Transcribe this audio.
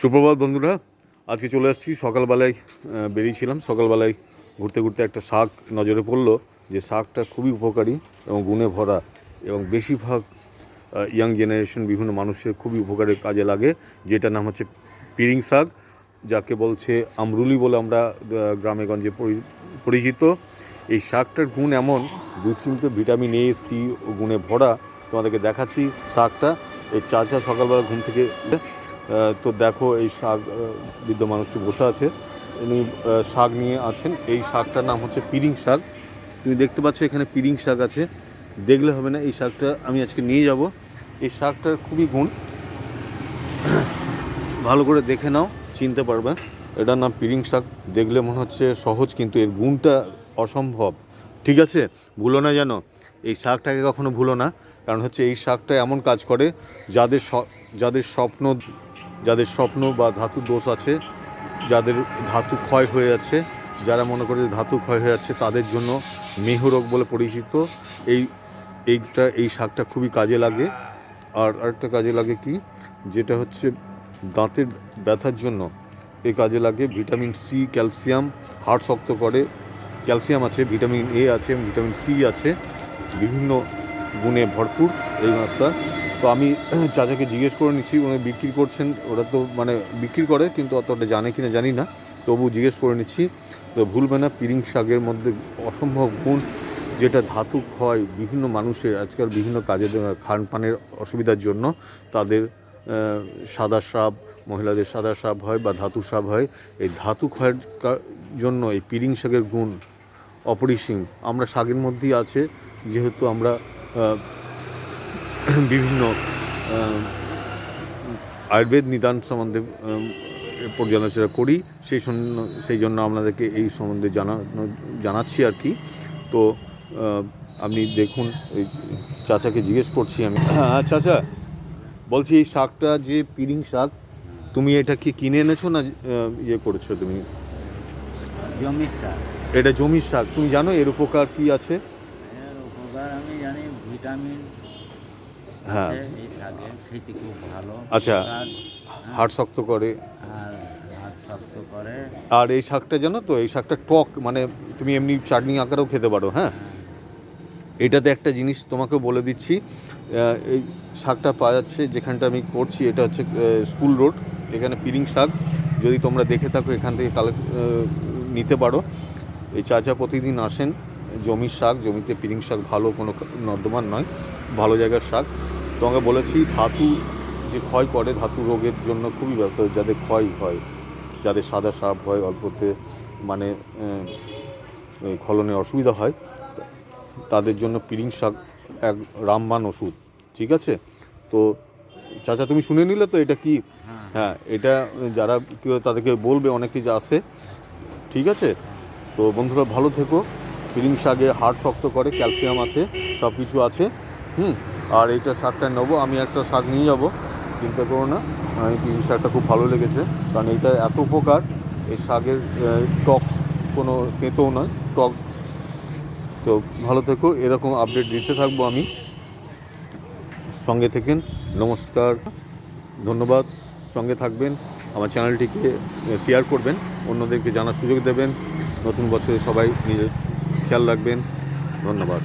সুপ্রভাত বন্ধুরা, আজকে চলে আসছি। সকালবেলায় বেরিয়েছিলাম। সকালবেলায় ঘুরতে ঘুরতে একটা শাক নজরে পড়লো, যে শাকটা খুবই উপকারী এবং গুণে ভরা এবং বেশিরভাগ ইয়াং জেনারেশন বিভিন্ন মানুষের খুবই উপকারের কাজে লাগে, যেটার নাম হচ্ছে পিরিং শাক, যাকে বলছে আমরুলি বলে আমরা গ্রামে গঞ্জে পরিচিত। এই শাকটার গুণ এমন, 2-3টে ভিটামিন এ সি গুণে ভরা। তোমাদেরকে দেখাচ্ছি শাকটা। এই চাচা সকালবেলা ঘুম থেকে তো দেখো, এই শাক বৃদ্ধ মানুষটি বসে আছে, উনি শাক নিয়ে আছেন। এই শাকটার নাম হচ্ছে পিরিং শাক। তুমি দেখতে পাচ্ছ এখানে পিরিং শাক আছে, দেখলে হবে না। এই শাকটা আমি আজকে নিয়ে যাব। এই শাকটার খুবই গুণ, ভালো করে দেখে নাও, চিনতে পারবে। এটার নাম পিরিং শাক। দেখলে মনে হচ্ছে সহজ, কিন্তু এর গুণটা অসম্ভব। ঠিক আছে, ভুলো না যেন, এই শাকটাকে কখনো ভুলো না। কারণ হচ্ছে এই শাকটা এমন কাজ করে, যাদের স্বপ্ন বা ধাতুর দোষ আছে, যাদের ধাতু ক্ষয় হয়ে যাচ্ছে, যারা মনে করে ধাতু ক্ষয় হয়ে যাচ্ছে, তাদের জন্য মেহরোগ বলে পরিচিত। এই শাকটা খুবই কাজে লাগে। আর আরেকটা কাজে লাগে কি, যেটা হচ্ছে দাঁতের ব্যথার জন্য এই কাজে লাগে। ভিটামিন সি, ক্যালসিয়াম, হাড় শক্ত করে। ক্যালসিয়াম আছে, ভিটামিন এ আছে, ভিটামিন সি আছে, বিভিন্ন গুণে ভরপুর এই মাত্রা। তো আমি চাচাকে জিজ্ঞেস করে নিচ্ছি, উনি বিক্রি করছেন। ওরা তো মানে বিক্রি করে, কিন্তু অতটা জানে কিনা জানি না, তবু জিজ্ঞেস করে নিচ্ছি। তো ভুলবে না, পিরিং শাকের মধ্যে অসম্ভব গুণ, যেটা ধাতু ক্ষয় বিভিন্ন মানুষের আজকাল বিভিন্ন কাজে খান পানের অসুবিধার জন্য, তাদের সাদা স্রাব, মহিলাদের সাদা স্রাব হয় বা ধাতু স্রাব হয়। এই ধাতু ক্ষয়ের জন্য এই পিরিং শাকের গুণ অপরিসীম। আমরা শাকের মধ্যেই আছে, যেহেতু আমরা বিভিন্ন আয়ুর্বেদ নিদান সম্বন্ধে পর্যালোচনা করি, সেই জন্য আপনাদেরকে এই সম্বন্ধে জানাচ্ছি আর কি। তো আপনি দেখুন, এই চাচাকে জিজ্ঞেস করছি আমি। হ্যাঁ চাচা, বলছি এই শাকটা যে পিরিং শাক, তুমি এটা কি কিনে এনেছো না ইয়ে করেছো তুমি? জমির শাক। এটা জমির শাক। তুমি জানো এর উপকার কি আছে? এর উপকার আমি জানি, ভিটামিন হ্যাঁ, আছে এই শাকে, খেতে খুব ভালো। আচ্ছা, হাড় শক্ত করে। আর হাত শক্ত করে। আর এই শাকটা জানো তো, এই শাকটা টক, মানে তুমি এমনি চাটনি আকারেও খেতে পারো। হ্যাঁ, এটাতে একটা জিনিস তোমাকেও বলে দিচ্ছি। এই শাকটা পাওয়া যাচ্ছে যেখানটা আমি করছি, এটা হচ্ছে স্কুল রোড। এখানে পিরিং শাক যদি তোমরা দেখে থাকো, এখান থেকে নিতে পারো। এই চাচা প্রতিদিন আসেন। জমির শাক, জমিতে পিরিং শাক ভালো, কোনো নর্দমার নয়, ভালো জায়গার শাক। তোমাকে বলেছি ধাতু যে ক্ষয় করে, ধাতু রোগের জন্য খুবই ব্যবহার, যাদের ক্ষয় হয়, যাদের সাদা স্রাব হয়, অল্পতে মানে ক্ষরণের অসুবিধা হয়, তাদের জন্য পিরিং শাক এক রামবাণ ওষুধ। ঠিক আছে, তো চাচা তুমি শুনে নিলে তো এটা কি? হ্যাঁ, এটা যারা কেউ তাদেরকে বলবে, অনেকে যে আসে। ঠিক আছে, তো বন্ধুরা ভালো থেকো। পিরিং শাকে হাড় শক্ত করে, ক্যালসিয়াম আছে, সব কিছু আছে। আর এইটা শাকটা নেবো, আমি একটা শাক নিয়ে যাব, চিন্তা করো না। এই পিরিং শাকটা খুব ভালো লেগেছে, কারণ এইটা এত উপকার। এই শাকের টক কোনো তেঁতোও নয়, টক। তো ভালো থেকো, এরকম আপডেট দিতে থাকবো আমি। সঙ্গে থাকেন। নমস্কার, ধন্যবাদ। সঙ্গে থাকবেন, আমার চ্যানেলটিকে শেয়ার করবেন, অন্যদেরকে জানার সুযোগ দেবেন। নতুন বছরে সবাই নিজের খেয়াল রাখবেন। ধন্যবাদ।